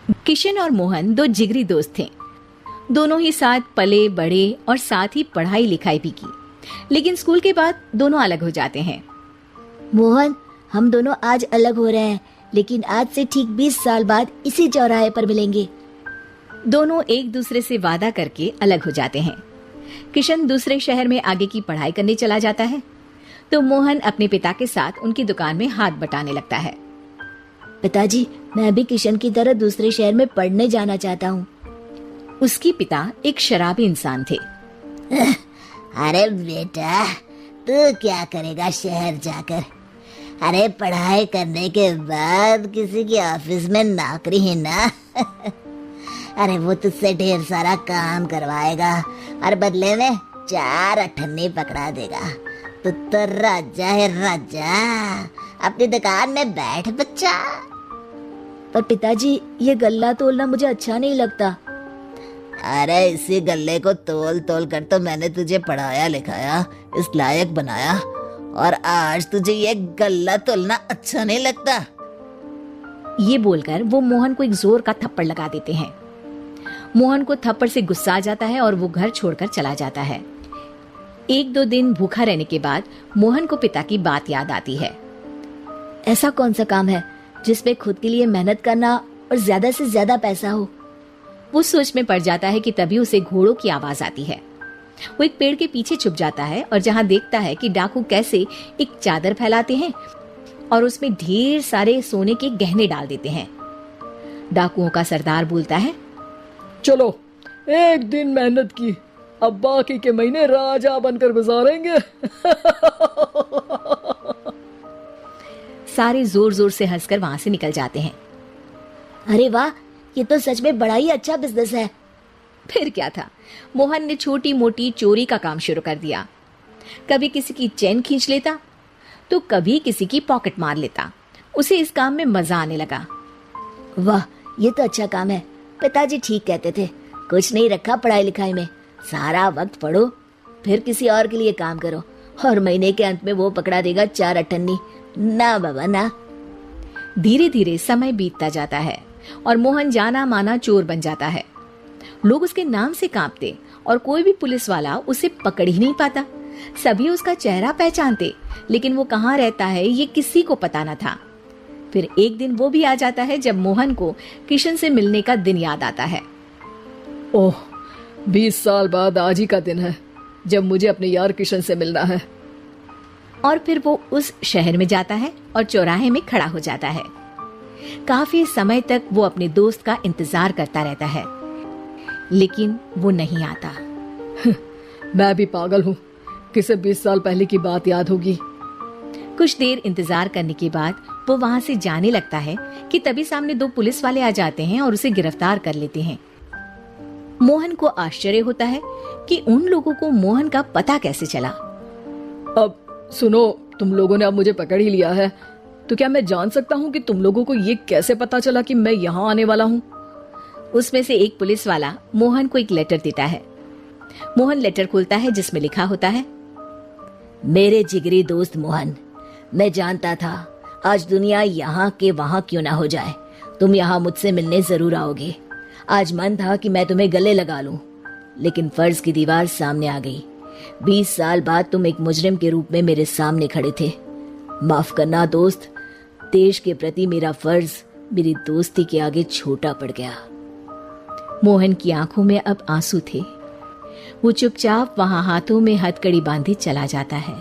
किशन और मोहन दो जिगरी दोस्त थे। दोनों ही साथ पले बड़े और साथ ही पढ़ाई लिखाई भी की, लेकिन स्कूल के बाद दोनों अलग हो जाते हैं। मोहन, हम दोनों आज अलग हो रहे हैं, लेकिन आज से ठीक 20 साल बाद इसी चौराहे पर मिलेंगे। दोनों एक दूसरे से वादा करके अलग हो जाते हैं। किशन दूसरे शहर में आगे की पढ़ाई करने चला जाता है, तो मोहन अपने पिता के साथ उनकी दुकान में हाथ बटाने लगता है। पिताजी, मैं भी किशन की तरह दूसरे शहर में पढ़ने जाना चाहता हूँ। उसके पिता एक शराबी इंसान थे। अरे बेटा, तू क्या करेगा शहर जाकर? अरे पढ़ाई करने के बाद किसी की ऑफिस में नौकरी ही ना। अरे वो तुझसे ढेर सारा काम करवाएगा और बदले में 4 अठन्नी पकड़ा देगा। तो राजा है राजा, अपनी दुकान में बैठ बच्चा। पर पिताजी, ये गल्ला तोलना मुझे अच्छा नहीं लगता। अरे इसी गल्ले को तोल तोल कर तो मैंने तुझे पढ़ाया लिखाया, इस लायक बनाया, और आज तुझे ये गल्ला तोलना अच्छा नहीं लगता। ये बोलकर वो मोहन को एक जोर का थप्पड़ लगा देते हैं। मोहन को थप्पड़ से गुस्सा आ जाता है और वो घर छोड़कर चला जाता है। 1-2 दिन भूखा रहने के बाद मोहन को पिता की बात याद आती है। ऐसा कौन सा काम है जिसमें खुद के लिए मेहनत करना और ज्यादा से ज्यादा पैसा हो? वो सोच में पड़ जाता है कि तभी उसे घोड़ों की आवाज आती है। वो एक पेड़ के पीछे छुप जाता है और जहाँ देखता है कि डाकू कैसे एक चादर फैलाते हैं और उसमें ढेर सारे सोने के गहने डाल देते हैं। डाकुओं का सरदार बोलता है, चलो एक दिन मेहनत की, अब बाकी के महीने राजा बनकर गुजारेंगे। सारे जोर जोर से हंसकर वहां से निकल जाते हैं। अरे वाह, ये तो सच में बड़ा ही अच्छा बिजनेस है। फिर क्या था, मोहन ने छोटी मोटी चोरी का काम शुरू कर दिया। कभी किसी की चेन खींच लेता तो कभी किसी की पॉकेट मार लेता। उसे इस काम में मजा आने लगा। वाह, ये तो अच्छा काम है। पिताजी ठीक कहते थे, कुछ नहीं रखा पढ़ाई लिखाई में, सारा वक्त पढ़ो, फिर किसी और के लिए काम करो, और महीने के अंत में वो पकड़ा देगा 4 अठन्नी। ना बाबा ना। धीरे धीरे समय बीतता जाता है और मोहन जाना माना चोर बन जाता है। लोग उसके नाम से कांपते और कोई भी पुलिस वाला उसे पकड़ ही नहीं पाता। सभी उसका चेहरा पहचानते, लेकिन वो कहाँ रहता है ये किसी को पता न था। फिर एक दिन वो भी आ जाता है जब मोहन को किशन से मिलने का दिन याद आता है। ओह, 20 साल बाद आज ही का दिन है जब मुझे अपने यार किशन से मिलना है। और फिर वो उस शहर में जाता है और चौराहे में खड़ा हो जाता है। काफी समय तक वो अपने दोस्त का इंतजार करता रहता है, लेकिन वो नहीं आता। मैं भी पागल हूँ, किसे 20 साल पहले की बात याद होगी। कुछ देर इंतजार करने के बाद वो वहां से जाने लगता है कि तभी सामने 2 पुलिस वाले आ जाते हैं और उसे गिरफ्तार कर लेते हैं। मोहन को आश्चर्य होता है कि उन लोगों को मोहन का पता कैसे चला। अब सुनो, तुम लोगों ने अब मुझे पकड़ ही लिया है, तो क्या मैं जान सकता हूँ कि तुम लोगों को ये कैसे पता चला कि मैं यहाँ आने वाला हूँ? उसमें से एक पुलिस वाला मोहन को एक लेटर देता है। मोहन लेटर खोलता है जिसमें लिखा होता है, मेरे जिगरी दोस्त मोहन, मैं जानता था आज दुनिया यहाँ के वहाँ क्यों ना हो जाए, तुम यहाँ मुझसे मिलने जरूर आओगे। आज मन था कि मैं तुम्हें गले लगा लूं, लेकिन फर्ज की दीवार सामने आ गई। 20 साल बाद तुम एक मुजरिम के रूप में मेरे सामने खड़े थे। माफ करना दोस्त, देश के प्रति मेरा फर्ज मेरी दोस्ती के आगे छोटा पड़ गया। मोहन की आंखों में अब आंसू थे। वो चुपचाप वहां हाथों में हथकड़ी बांधे चला जाता है।